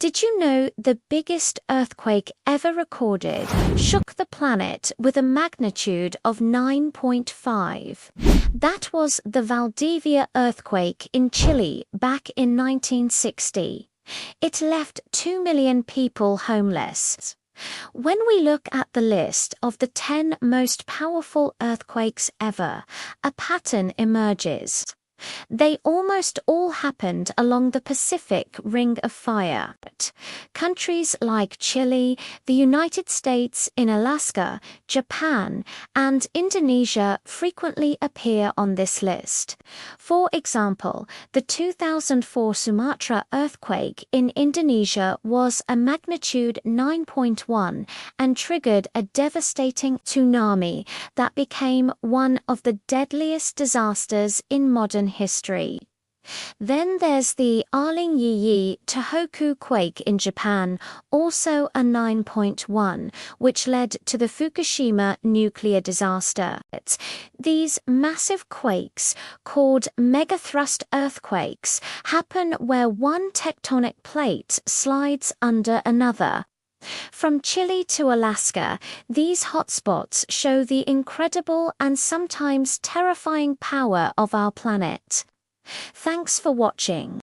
Did you know the biggest earthquake ever recorded shook the planet with a magnitude of 9.5? That was the Valdivia earthquake in Chile back in 1960. It left 2 million people homeless. When we look at the list of the 10 most powerful earthquakes ever, a pattern emerges. They almost all happened along the Pacific Ring of Fire. Countries like Chile, the United States, in Alaska, Japan, and Indonesia frequently appear on this list. For example, the 2004 Sumatra earthquake in Indonesia was a magnitude 9.1 and triggered a devastating tsunami that became one of the deadliest disasters in modern history. Then there's the Arling-Yi Tohoku quake in Japan, also a 9.1, which led to the Fukushima nuclear disaster. These massive quakes, called megathrust earthquakes, happen where one tectonic plate slides under another. From Chile to Alaska, these hotspots show the incredible and sometimes terrifying power of our planet. Thanks for watching.